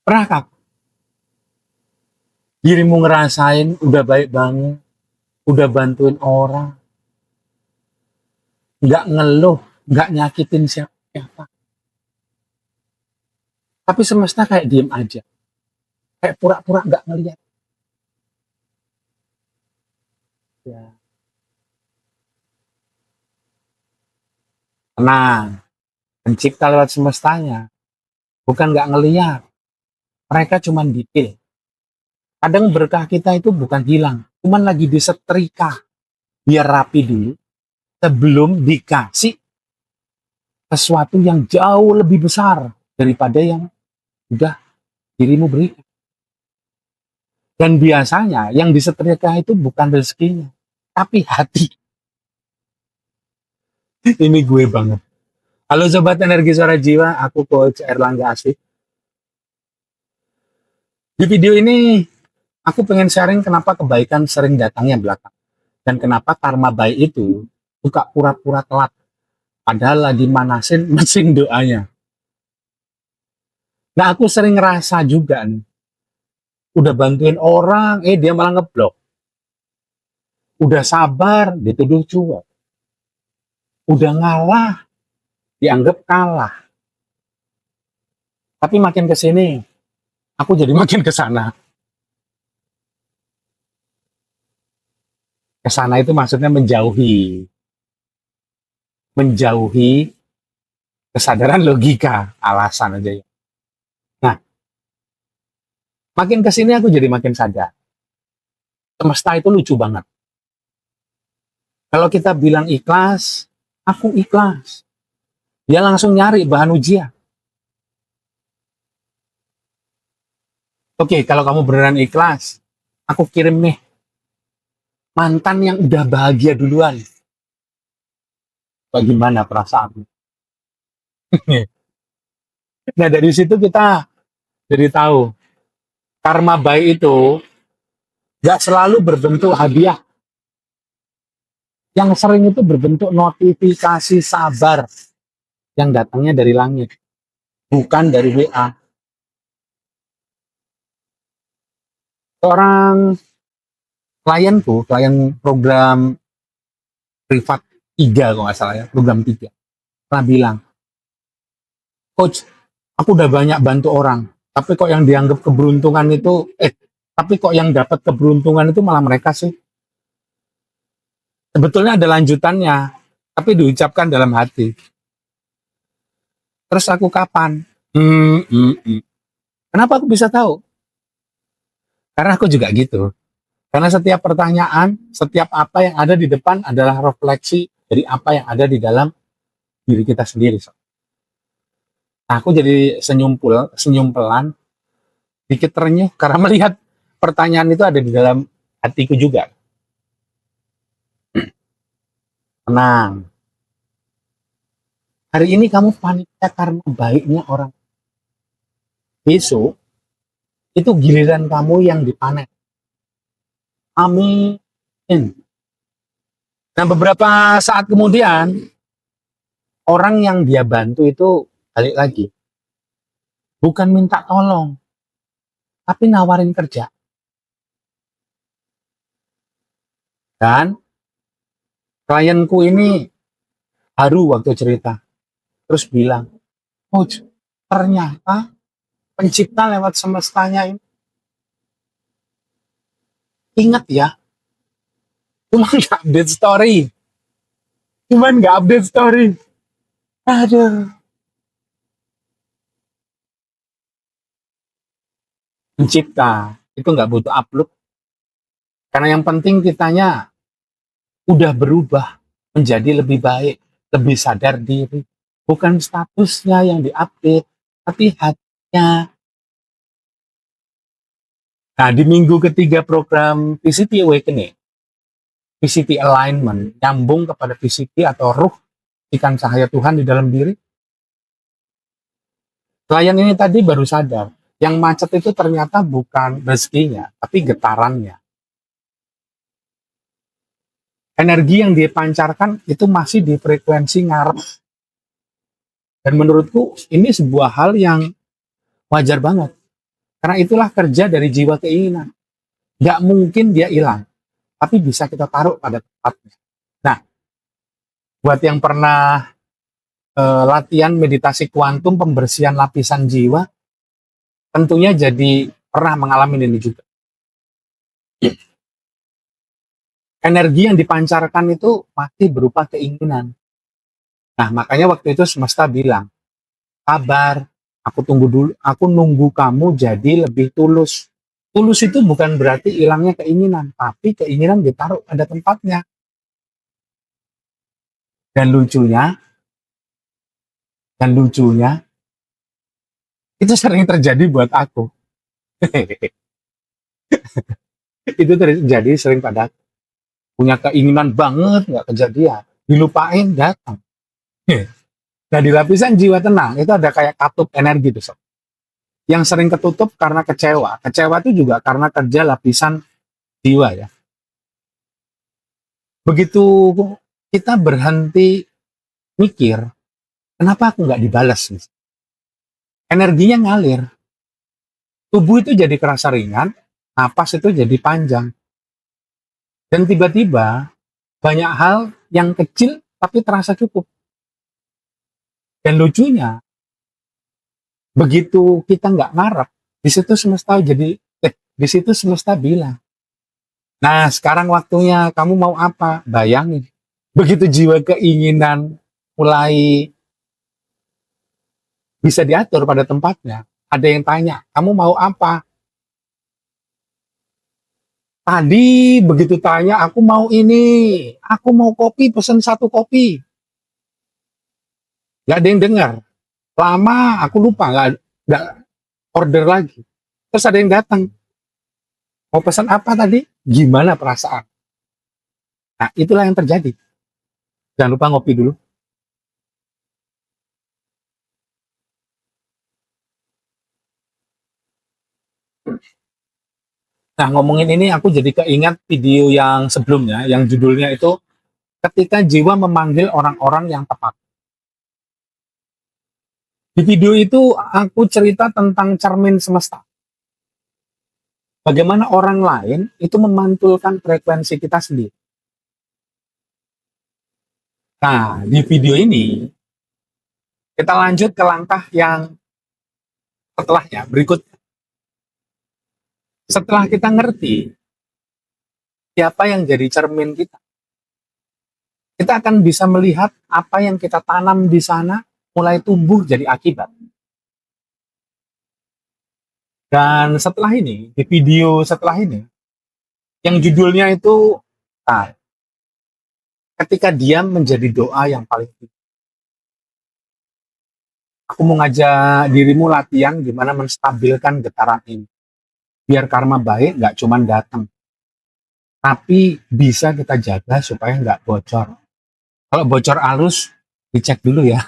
Pernah Kak, dirimu ngerasain udah baik banget, udah bantuin orang, nggak ngeluh, nggak nyakitin siapa-siapa. Tapi semesta kayak diem aja, kayak pura-pura nggak ngeliat. Ya. Tenang, pencipta lewat semestanya, bukan nggak ngeliat. Mereka cuman detail. Kadang berkah kita itu bukan hilang, cuman lagi disetrika, biar rapi dulu, sebelum dikasih sesuatu yang jauh lebih besar daripada yang udah dirimu beri. Dan biasanya yang disetrika itu bukan rezekinya, tapi hati. Ini gue banget. Halo Sobat Energi Suara Jiwa, aku Coach Erlangga Asik. Di video ini, aku pengen sharing kenapa kebaikan sering datangnya belakang. Dan kenapa karma baik itu suka pura-pura telat, padahal lagi manasin mesin doanya. Nah, aku sering ngerasa juga nih, udah bantuin orang, dia malah ngeblok. Udah sabar, dituduh cuek. Udah ngalah, dianggap kalah. Tapi makin ke sini, aku jadi makin ke sana. Ke sana itu maksudnya menjauhi kesadaran logika, alasan aja ya. Nah, makin ke sini aku jadi makin sadar. Semesta itu lucu banget. Kalau kita bilang ikhlas, aku ikhlas. Dia langsung nyari bahan ujian. Oke, kalau kamu beneran ikhlas, aku kirim nih mantan yang udah bahagia duluan. Bagaimana perasaanmu? Nah, dari situ kita jadi tahu karma baik itu gak selalu berbentuk hadiah. Yang sering itu berbentuk notifikasi sabar yang datangnya dari langit, bukan dari WA. Seorang klienku, klien program privat 3 kalau nggak salah ya, program 3, pernah bilang, Coach, aku udah banyak bantu orang, tapi kok yang dianggap keberuntungan itu, tapi kok yang dapat keberuntungan itu malah mereka sih. Sebetulnya ada lanjutannya, tapi diucapkan dalam hati. Terus aku kapan? Kenapa aku bisa tahu? Karena aku juga gitu. Karena setiap pertanyaan, setiap apa yang ada di depan adalah refleksi dari apa yang ada di dalam diri kita sendiri. Nah, aku jadi senyum pelan, dikit terenyuh karena melihat pertanyaan itu ada di dalam hatiku juga. Tenang. Hari ini kamu paniknya karena baiknya orang. Besok, itu giliran kamu yang dipanen. Amin. Nah, beberapa saat kemudian, orang yang dia bantu itu balik lagi. Bukan minta tolong, tapi nawarin kerja. Dan klienku ini haru waktu cerita. Terus bilang, Coach, ternyata pencipta lewat semestanya ini. Ingat ya, cuma nggak update story. Cuman nggak update story. Aduh. Pencipta itu nggak butuh upload. Karena yang penting kitanya udah berubah menjadi lebih baik, lebih sadar diri. Bukan statusnya yang diupdate, tapi hatinya. Nah, di minggu ketiga program VCT Awakening, VCT Alignment, nyambung kepada VCT atau ruh ikan cahaya Tuhan di dalam diri. Klien ini tadi baru sadar, yang macet itu ternyata bukan rezekinya, tapi getarannya. Energi yang dia pancarkan itu masih di frekuensi ngarep. Dan menurutku ini sebuah hal yang wajar banget. Karena itulah kerja dari jiwa keinginan. Nggak mungkin dia hilang, tapi bisa kita taruh pada tempatnya. Nah, buat yang pernah latihan meditasi kuantum pembersihan lapisan jiwa, tentunya jadi pernah mengalami ini juga. Energi yang dipancarkan itu pasti berupa keinginan. Nah, makanya waktu itu semesta bilang, sabar, aku tunggu dulu, aku nunggu kamu jadi lebih tulus. Tulus itu bukan berarti hilangnya keinginan, tapi keinginan ditaruh pada tempatnya. Dan lucunya, dan lucunya, itu sering terjadi buat aku. Itu terjadi sering pada aku. Punya keinginan banget, nggak kejadian. Dilupain, datang. Nah, di lapisan jiwa tenang, itu ada kayak katup energi tuh, Sob. Yang sering ketutup karena kecewa. Kecewa itu juga karena kerja lapisan jiwa ya. Begitu kita berhenti mikir, kenapa aku nggak dibalas? Energinya ngalir. Tubuh itu jadi kerasa ringan, napas itu jadi panjang. Dan tiba-tiba banyak hal yang kecil tapi terasa cukup. Dan lucunya, begitu kita nggak ngarep, di situ semesta bilang, nah sekarang waktunya kamu mau apa? Bayangin. Begitu jiwa keinginan mulai bisa diatur pada tempatnya, ada yang tanya, kamu mau apa? Tadi begitu tanya, aku mau ini, aku mau kopi, pesen 1 kopi. Gak ada yang dengar. Lama, aku lupa, nggak order lagi. Terus ada yang datang, mau pesan apa tadi? Gimana perasaan? Nah, itulah yang terjadi. Jangan lupa ngopi dulu. Nah, ngomongin ini aku jadi keingat video yang sebelumnya, yang judulnya itu Ketika Jiwa Memanggil Orang-orang yang Tepat. Di video itu aku cerita tentang cermin semesta. Bagaimana orang lain itu memantulkan frekuensi kita sendiri. Nah, di video ini kita lanjut ke langkah yang setelahnya, berikut. Setelah kita ngerti siapa yang jadi cermin kita, kita akan bisa melihat apa yang kita tanam di sana mulai tumbuh jadi akibat. Dan setelah ini, di video setelah ini, yang judulnya itu, nah, ketika diam menjadi doa yang paling tinggi. Aku mau ngajak dirimu latihan gimana menstabilkan getaran ini. Biar karma baik nggak cuma datang, tapi bisa kita jaga supaya nggak bocor. Kalau bocor halus, dicek dulu ya.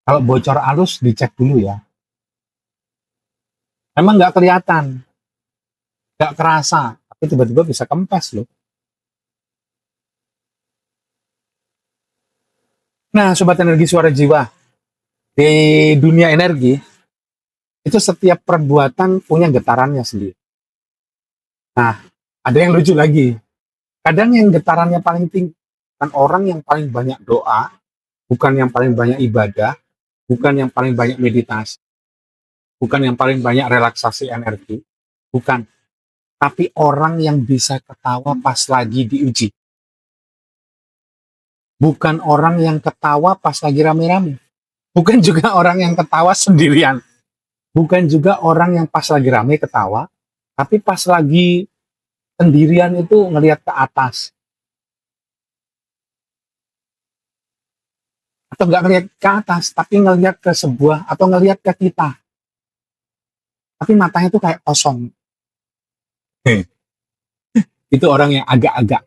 Kalau bocor halus, dicek dulu ya. Emang nggak kelihatan, nggak kerasa, tapi tiba-tiba bisa kempes loh. Nah, sobat energi suara jiwa, di dunia energi, itu setiap perbuatan punya getarannya sendiri. Nah, ada yang lucu lagi. Kadang yang getarannya paling tinggi, kan orang yang paling banyak doa, bukan yang paling banyak ibadah, bukan yang paling banyak meditasi, bukan yang paling banyak relaksasi energi, bukan. Tapi orang yang bisa ketawa pas lagi diuji. Bukan orang yang ketawa pas lagi rame-rame. Bukan juga orang yang ketawa sendirian. Bukan juga orang yang pas lagi rame ketawa, tapi pas lagi sendirian itu ngelihat ke atas. Atau nggak ngelihat ke atas, tapi ngelihat ke sebuah, atau ngelihat ke kita. Tapi matanya tuh kayak kosong. Itu orang yang agak-agak.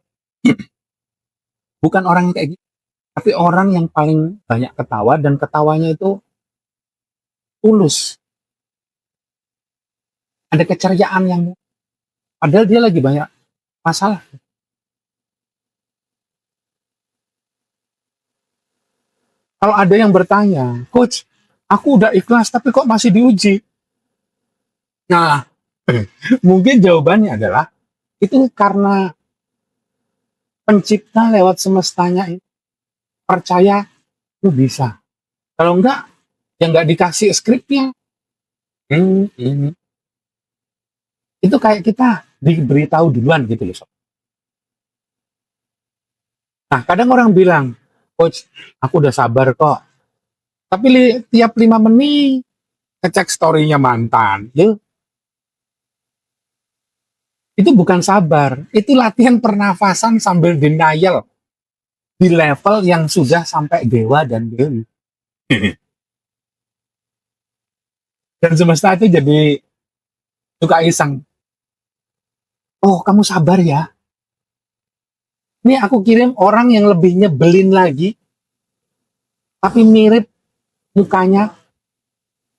Bukan orang yang kayak gitu, tapi orang yang paling banyak ketawa, dan ketawanya itu tulus. Ada keceriaan yang, padahal dia lagi banyak masalah. Kalau ada yang bertanya, Coach, Aku udah ikhlas tapi kok masih diuji. Nah, mungkin jawabannya adalah itu karena pencipta lewat semestanya itu percaya lu bisa. Kalau enggak, ya enggak dikasih skripnya. Ini. Itu kayak kita diberitahu duluan gitu loh. Sob. Nah, kadang orang bilang, Coach, aku udah sabar kok. Tapi tiap 5 menit ngecek story-nya mantan. Ya, itu bukan sabar. Itu latihan pernafasan sambil denial. Di level yang sudah sampai dewa dan dewi. Dan semesta itu jadi suka iseng. Oh, kamu sabar ya. Ini aku kirim orang yang lebih nyebelin lagi, tapi mirip mukanya,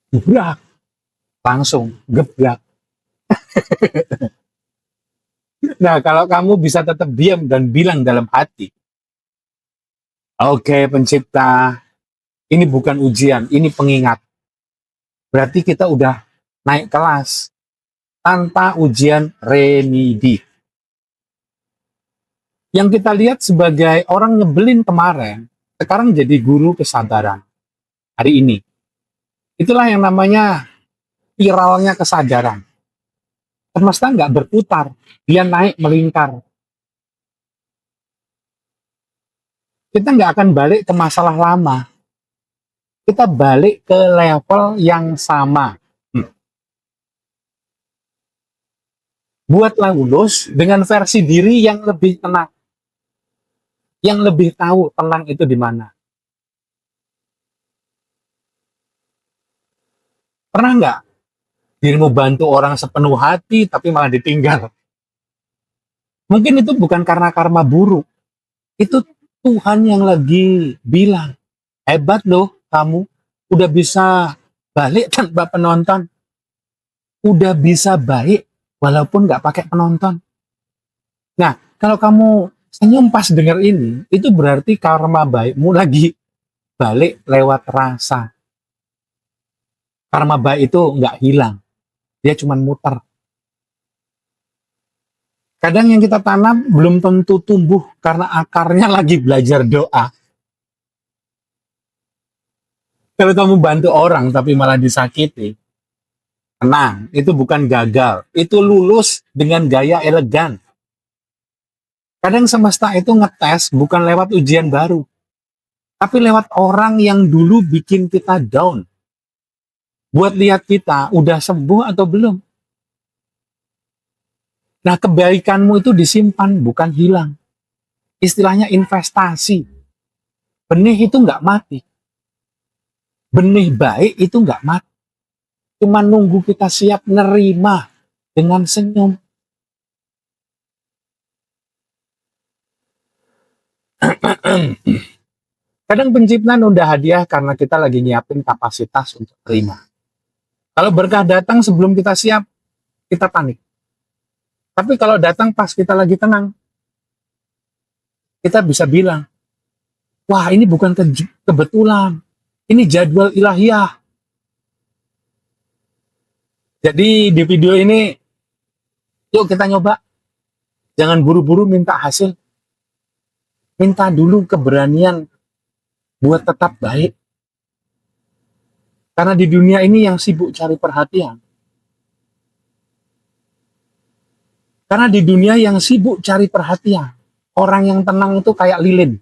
gebrak. Langsung, gebrak. Nah, kalau kamu bisa tetap diam dan bilang dalam hati, oke, pencipta, ini bukan ujian, ini pengingat. Berarti kita udah naik kelas tanpa ujian remedi. Yang kita lihat sebagai orang nyebelin kemarin, sekarang jadi guru kesabaran hari ini. Itulah yang namanya viralnya kesadaran. Semesta nggak berputar, dia naik melingkar. Kita nggak akan balik ke masalah lama. Kita balik ke level yang sama. Buatlah lulus dengan versi diri yang lebih tenang. Yang lebih tahu tenang itu di mana. Pernah nggak dirimu bantu orang sepenuh hati tapi malah ditinggal? Mungkin itu bukan karena karma buruk. Itu Tuhan yang lagi bilang, hebat loh kamu, udah bisa balik tanpa penonton. Udah bisa baik walaupun nggak pakai penonton. Nah, kalau kamu senyum pas denger ini, itu berarti karma baikmu lagi balik lewat rasa. Karma baik itu nggak hilang, dia cuma muter. Kadang yang kita tanam belum tentu tumbuh karena akarnya lagi belajar doa. Kalau kamu bantu orang tapi malah disakiti, tenang, itu bukan gagal, itu lulus dengan gaya elegan. Kadang semesta itu ngetes bukan lewat ujian baru, tapi lewat orang yang dulu bikin kita down. Buat lihat kita udah sembuh atau belum. Nah, kebaikanmu itu disimpan, bukan hilang. Istilahnya investasi. Benih itu nggak mati. Benih baik itu nggak mati. Cuma nunggu kita siap nerima dengan senyum. Kadang pencipta nunda hadiah karena kita lagi nyiapin kapasitas untuk terima. Kalau berkah datang sebelum kita siap, kita panik. Tapi kalau datang pas kita lagi tenang, kita bisa bilang, wah ini bukan kebetulan, ini jadwal ilahiyah. Jadi di video ini, yuk kita nyoba. Jangan buru-buru minta hasil. Minta dulu keberanian buat tetap baik. Karena di dunia ini yang sibuk cari perhatian. Karena di dunia yang sibuk cari perhatian, orang yang tenang itu kayak lilin.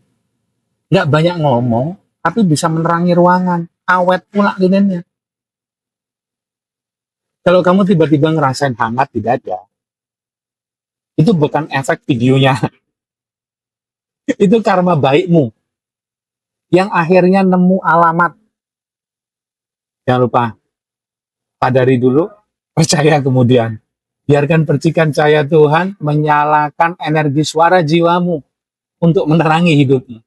Nggak banyak ngomong, tapi bisa menerangi ruangan. Awet pula lilinnya. Kalau kamu tiba-tiba ngerasain hangat di dada, itu bukan efek videonya. Itu karma baikmu. Yang akhirnya nemu alamat. Jangan lupa, sadari dulu, percaya kemudian. Biarkan percikan cahaya Tuhan menyalakan energi suara jiwamu untuk menerangi hidupmu.